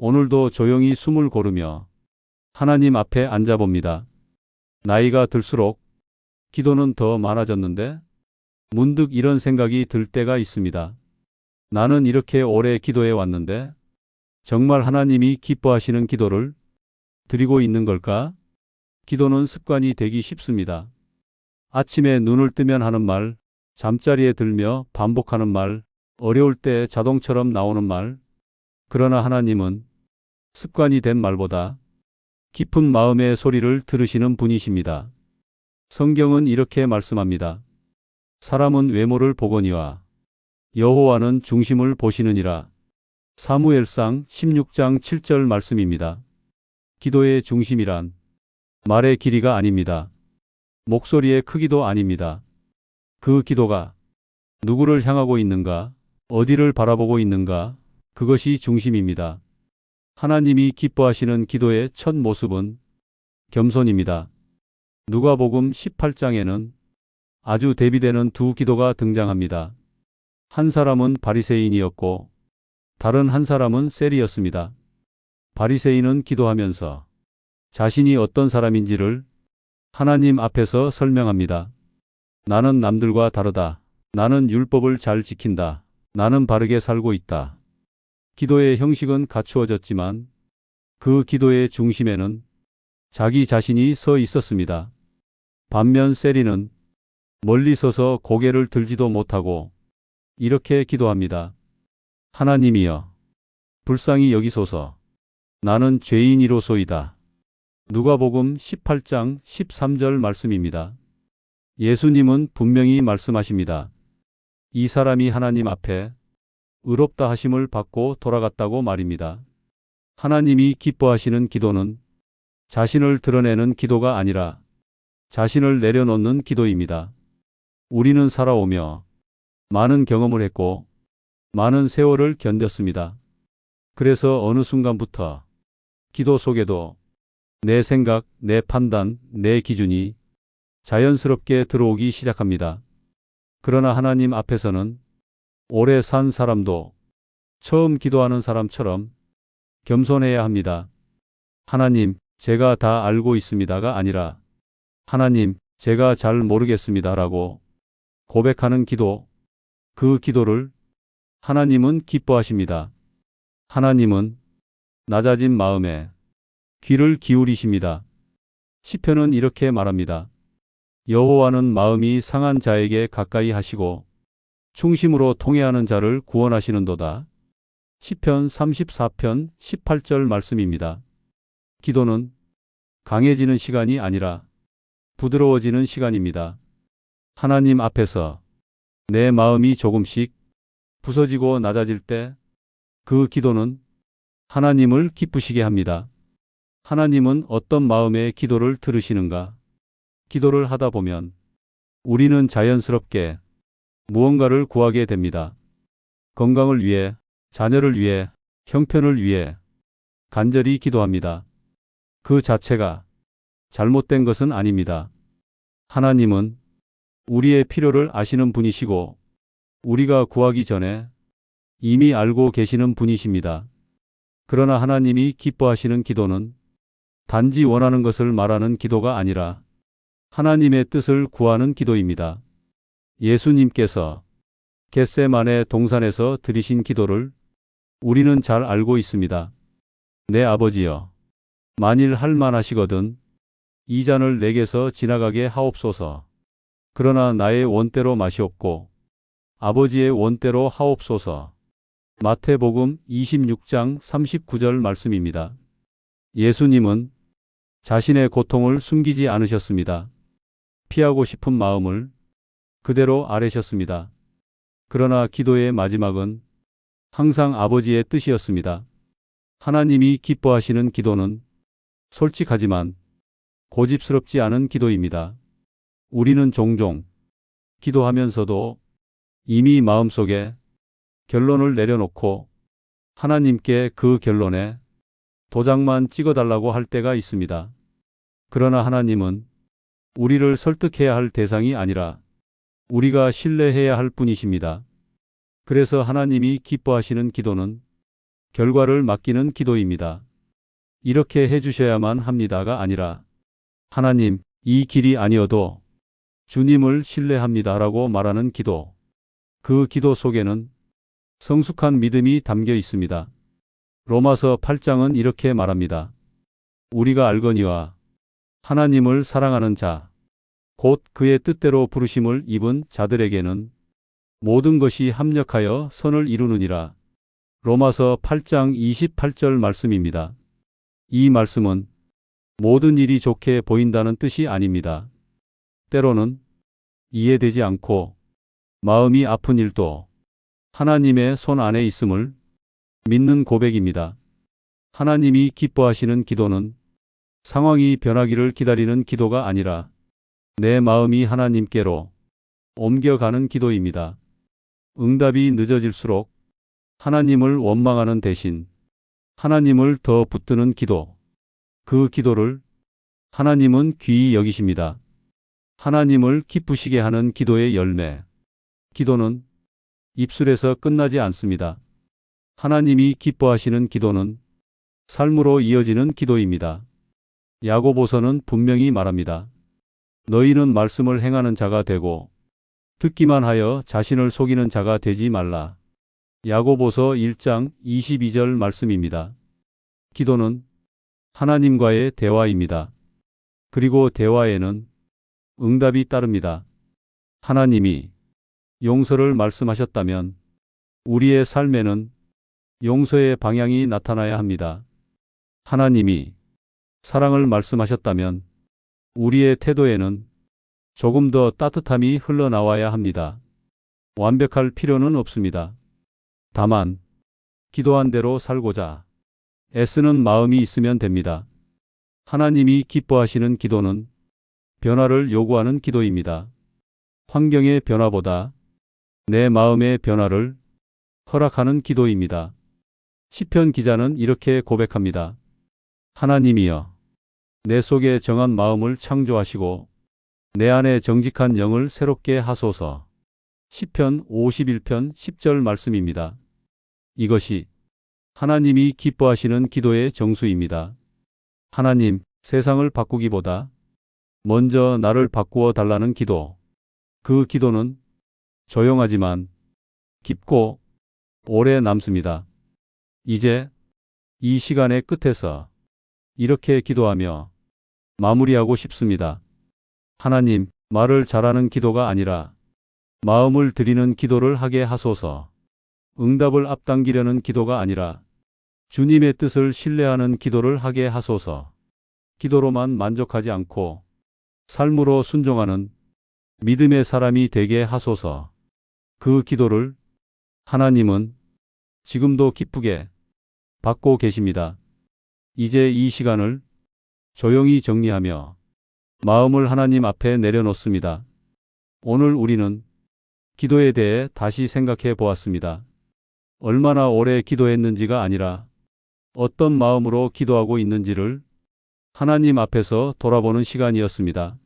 오늘도 조용히 숨을 고르며 하나님 앞에 앉아봅니다. 나이가 들수록 기도는 더 많아졌는데 문득 이런 생각이 들 때가 있습니다. 나는 이렇게 오래 기도해 왔는데 정말 하나님이 기뻐하시는 기도를 드리고 있는 걸까? 기도는 습관이 되기 쉽습니다. 아침에 눈을 뜨면 하는 말, 잠자리에 들며 반복하는 말, 어려울 때 자동처럼 나오는 말. 그러나 하나님은 습관이 된 말보다 깊은 마음의 소리를 들으시는 분이십니다. 성경은 이렇게 말씀합니다. 사람은 외모를 보거니와 여호와는 중심을 보시느니라. 사무엘상 16장 7절 말씀입니다. 기도의 중심이란 말의 길이가 아닙니다. 목소리의 크기도 아닙니다. 그 기도가 누구를 향하고 있는가, 어디를 바라보고 있는가, 그것이 중심입니다. 하나님이 기뻐하시는 기도의 첫 모습은 겸손입니다. 누가복음 18장에는 아주 대비되는 두 기도가 등장합니다. 한 사람은 바리새인이었고 다른 한 사람은 세리였습니다. 바리새인은 기도하면서 자신이 어떤 사람인지를 하나님 앞에서 설명합니다. 나는 남들과 다르다. 나는 율법을 잘 지킨다. 나는 바르게 살고 있다. 기도의 형식은 갖추어졌지만 그 기도의 중심에는 자기 자신이 서 있었습니다. 반면 세리는 멀리 서서 고개를 들지도 못하고 이렇게 기도합니다. 하나님이여, 불쌍히 여기소서. 나는 죄인이로소이다. 누가복음 18장 13절 말씀입니다. 예수님은 분명히 말씀하십니다. 이 사람이 하나님 앞에 의롭다 하심을 받고 돌아갔다고 말입니다. 하나님이 기뻐하시는 기도는 자신을 드러내는 기도가 아니라 자신을 내려놓는 기도입니다. 우리는 살아오며 많은 경험을 했고 많은 세월을 견뎠습니다. 그래서 어느 순간부터 기도 속에도 내 생각, 내 판단, 내 기준이 자연스럽게 들어오기 시작합니다. 그러나 하나님 앞에서는 오래 산 사람도 처음 기도하는 사람처럼 겸손해야 합니다. 하나님, 제가 다 알고 있습니다가 아니라 하나님, 제가 잘 모르겠습니다라고 고백하는 기도, 그 기도를 하나님은 기뻐하십니다. 하나님은 낮아진 마음에 귀를 기울이십니다. 시편은 이렇게 말합니다. 여호와는 마음이 상한 자에게 가까이 하시고 충심으로 통회하는 자를 구원하시는도다. 시편 34편 18절 말씀입니다. 기도는 강해지는 시간이 아니라 부드러워지는 시간입니다. 하나님 앞에서 내 마음이 조금씩 부서지고 낮아질 때 그 기도는 하나님을 기쁘시게 합니다. 하나님은 어떤 마음의 기도를 들으시는가? 기도를 하다 보면 우리는 자연스럽게 무언가를 구하게 됩니다. 건강을 위해, 자녀를 위해, 형편을 위해 간절히 기도합니다. 그 자체가 잘못된 것은 아닙니다. 하나님은 우리의 필요를 아시는 분이시고 우리가 구하기 전에 이미 알고 계시는 분이십니다. 그러나 하나님이 기뻐하시는 기도는 단지 원하는 것을 말하는 기도가 아니라 하나님의 뜻을 구하는 기도입니다. 예수님께서 겟세마네 동산에서 드리신 기도를 우리는 잘 알고 있습니다. 내 아버지여, 만일 할 만하시거든 이 잔을 내게서 지나가게 하옵소서. 그러나 나의 원대로 마시옵고 아버지의 원대로 하옵소서. 마태복음 26장 39절 말씀입니다. 예수님은 자신의 고통을 숨기지 않으셨습니다. 피하고 싶은 마음을 그대로 아뢰셨습니다. 그러나 기도의 마지막은 항상 아버지의 뜻이었습니다. 하나님이 기뻐하시는 기도는 솔직하지만 고집스럽지 않은 기도입니다. 우리는 종종 기도하면서도 이미 마음속에 결론을 내려놓고 하나님께 그 결론에 도장만 찍어달라고 할 때가 있습니다. 그러나 하나님은 우리를 설득해야 할 대상이 아니라 우리가 신뢰해야 할 분이십니다. 그래서 하나님이 기뻐하시는 기도는 결과를 맡기는 기도입니다. 이렇게 해주셔야만 합니다가 아니라 하나님, 이 길이 아니어도 주님을 신뢰합니다라고 말하는 기도. 그 기도 속에는 성숙한 믿음이 담겨 있습니다. 로마서 8장은 이렇게 말합니다. 우리가 알거니와 하나님을 사랑하는 자, 곧 그의 뜻대로 부르심을 입은 자들에게는 모든 것이 합력하여 선을 이루느니라. 로마서 8장 28절 말씀입니다. 이 말씀은 모든 일이 좋게 보인다는 뜻이 아닙니다. 때로는 이해되지 않고 마음이 아픈 일도 하나님의 손 안에 있음을 믿는 고백입니다. 하나님이 기뻐하시는 기도는 상황이 변하기를 기다리는 기도가 아니라 내 마음이 하나님께로 옮겨가는 기도입니다. 응답이 늦어질수록 하나님을 원망하는 대신 하나님을 더 붙드는 기도. 그 기도를 하나님은 귀히 여기십니다. 하나님을 기쁘시게 하는 기도의 열매. 기도는 입술에서 끝나지 않습니다. 하나님이 기뻐하시는 기도는 삶으로 이어지는 기도입니다. 야고보서는 분명히 말합니다. 너희는 말씀을 행하는 자가 되고 듣기만 하여 자신을 속이는 자가 되지 말라. 야고보서 1장 22절 말씀입니다. 기도는 하나님과의 대화입니다. 그리고 대화에는 응답이 따릅니다. 하나님이 용서를 말씀하셨다면 우리의 삶에는 용서의 방향이 나타나야 합니다. 하나님이 사랑을 말씀하셨다면 우리의 태도에는 조금 더 따뜻함이 흘러나와야 합니다. 완벽할 필요는 없습니다. 다만 기도한 대로 살고자 애쓰는 마음이 있으면 됩니다. 하나님이 기뻐하시는 기도는 변화를 요구하는 기도입니다. 환경의 변화보다 내 마음의 변화를 허락하는 기도입니다. 시편 기자는 이렇게 고백합니다. 하나님이여, 내 속에 정한 마음을 창조하시고 내 안에 정직한 영을 새롭게 하소서. 시편 51편 10절 말씀입니다. 이것이 하나님이 기뻐하시는 기도의 정수입니다. 하나님, 세상을 바꾸기보다 먼저 나를 바꾸어 달라는 기도. 그 기도는 조용하지만 깊고 오래 남습니다. 이제 이 시간의 끝에서 이렇게 기도하며 마무리하고 싶습니다. 하나님, 말을 잘하는 기도가 아니라 마음을 드리는 기도를 하게 하소서. 응답을 앞당기려는 기도가 아니라 주님의 뜻을 신뢰하는 기도를 하게 하소서. 기도로만 만족하지 않고 삶으로 순종하는 믿음의 사람이 되게 하소서. 그 기도를 하나님은 지금도 기쁘게 받고 계십니다. 이제 이 시간을 조용히 정리하며 마음을 하나님 앞에 내려놓습니다. 오늘 우리는 기도에 대해 다시 생각해 보았습니다. 얼마나 오래 기도했는지가 아니라 어떤 마음으로 기도하고 있는지를 하나님 앞에서 돌아보는 시간이었습니다.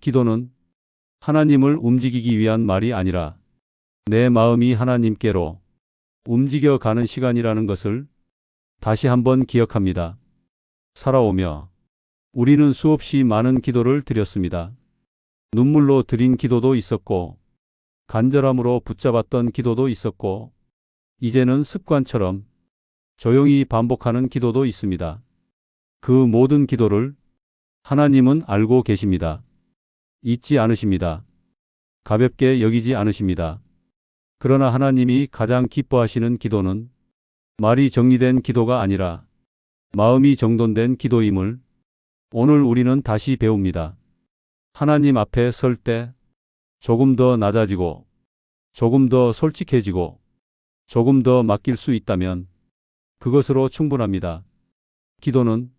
기도는 하나님을 움직이기 위한 말이 아니라 내 마음이 하나님께로 움직여가는 시간이라는 것을 다시 한번 기억합니다. 살아오며 우리는 수없이 많은 기도를 드렸습니다. 눈물로 드린 기도도 있었고 간절함으로 붙잡았던 기도도 있었고 이제는 습관처럼 조용히 반복하는 기도도 있습니다. 그 모든 기도를 하나님은 알고 계십니다. 잊지 않으십니다. 가볍게 여기지 않으십니다. 그러나 하나님이 가장 기뻐하시는 기도는 말이 정리된 기도가 아니라 마음이 정돈된 기도임을 오늘 우리는 다시 배웁니다. 하나님 앞에 설 때 조금 더 낮아지고 조금 더 솔직해지고 조금 더 맡길 수 있다면 그것으로 충분합니다. 기도는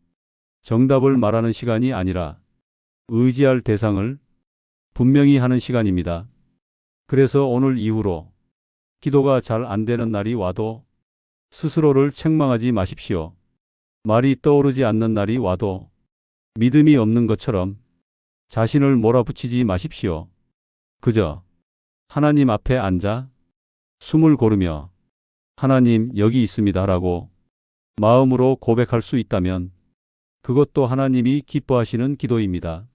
정답을 말하는 시간이 아니라 의지할 대상을 분명히 하는 시간입니다. 그래서 오늘 이후로 기도가 잘 안 되는 날이 와도 스스로를 책망하지 마십시오. 말이 떠오르지 않는 날이 와도 믿음이 없는 것처럼 자신을 몰아붙이지 마십시오. 그저 하나님 앞에 앉아 숨을 고르며 하나님 여기 있습니다라고 마음으로 고백할 수 있다면 그것도 하나님이 기뻐하시는 기도입니다.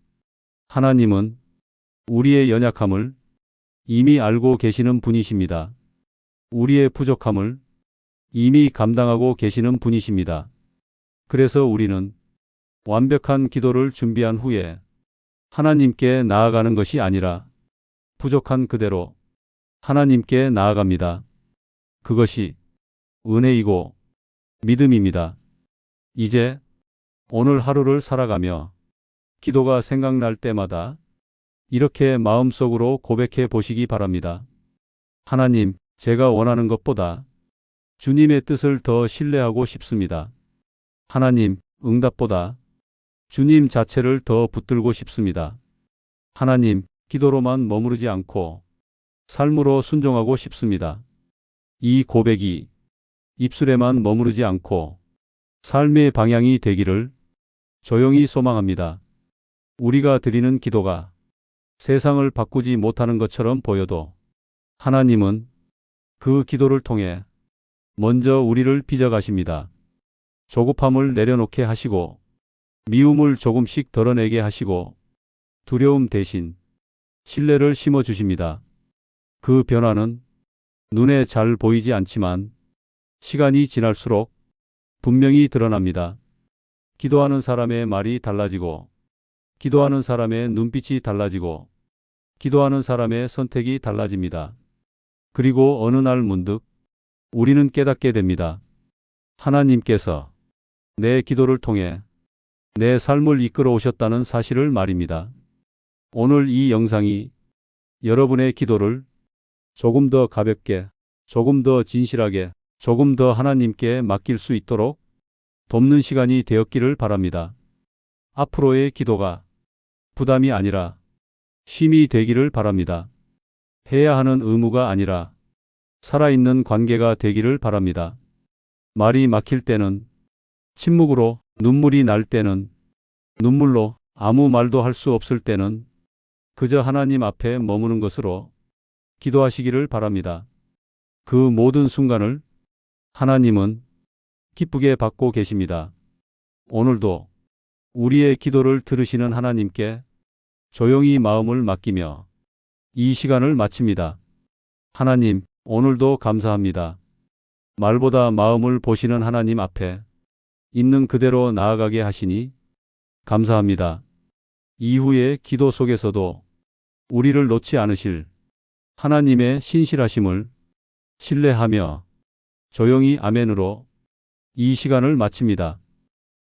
하나님은 우리의 연약함을 이미 알고 계시는 분이십니다. 우리의 부족함을 이미 감당하고 계시는 분이십니다. 그래서 우리는 완벽한 기도를 준비한 후에 하나님께 나아가는 것이 아니라 부족한 그대로 하나님께 나아갑니다. 그것이 은혜이고 믿음입니다. 이제 오늘 하루를 살아가며 기도가 생각날 때마다 이렇게 마음속으로 고백해 보시기 바랍니다. 하나님, 제가 원하는 것보다 주님의 뜻을 더 신뢰하고 싶습니다. 하나님, 응답보다 주님 자체를 더 붙들고 싶습니다. 하나님, 기도로만 머무르지 않고 삶으로 순종하고 싶습니다. 이 고백이 입술에만 머무르지 않고 삶의 방향이 되기를 조용히 소망합니다. 우리가 드리는 기도가 세상을 바꾸지 못하는 것처럼 보여도 하나님은 그 기도를 통해 먼저 우리를 빚어가십니다. 조급함을 내려놓게 하시고 미움을 조금씩 덜어내게 하시고 두려움 대신 신뢰를 심어주십니다. 그 변화는 눈에 잘 보이지 않지만 시간이 지날수록 분명히 드러납니다. 기도하는 사람의 말이 달라지고 기도하는 사람의 눈빛이 달라지고 기도하는 사람의 선택이 달라집니다. 그리고 어느 날 문득 우리는 깨닫게 됩니다. 하나님께서 내 기도를 통해 내 삶을 이끌어 오셨다는 사실을 말입니다. 오늘 이 영상이 여러분의 기도를 조금 더 가볍게, 조금 더 진실하게, 조금 더 하나님께 맡길 수 있도록 돕는 시간이 되었기를 바랍니다. 앞으로의 기도가 부담이 아니라 쉼이 되기를 바랍니다. 해야 하는 의무가 아니라 살아있는 관계가 되기를 바랍니다. 말이 막힐 때는 침묵으로, 눈물이 날 때는 눈물로, 아무 말도 할 수 없을 때는 그저 하나님 앞에 머무는 것으로 기도하시기를 바랍니다. 그 모든 순간을 하나님은 기쁘게 받고 계십니다. 오늘도 우리의 기도를 들으시는 하나님께 조용히 마음을 맡기며 이 시간을 마칩니다. 하나님, 오늘도 감사합니다. 말보다 마음을 보시는 하나님 앞에 있는 그대로 나아가게 하시니 감사합니다. 이후의 기도 속에서도 우리를 놓지 않으실 하나님의 신실하심을 신뢰하며 조용히 아멘으로 이 시간을 마칩니다.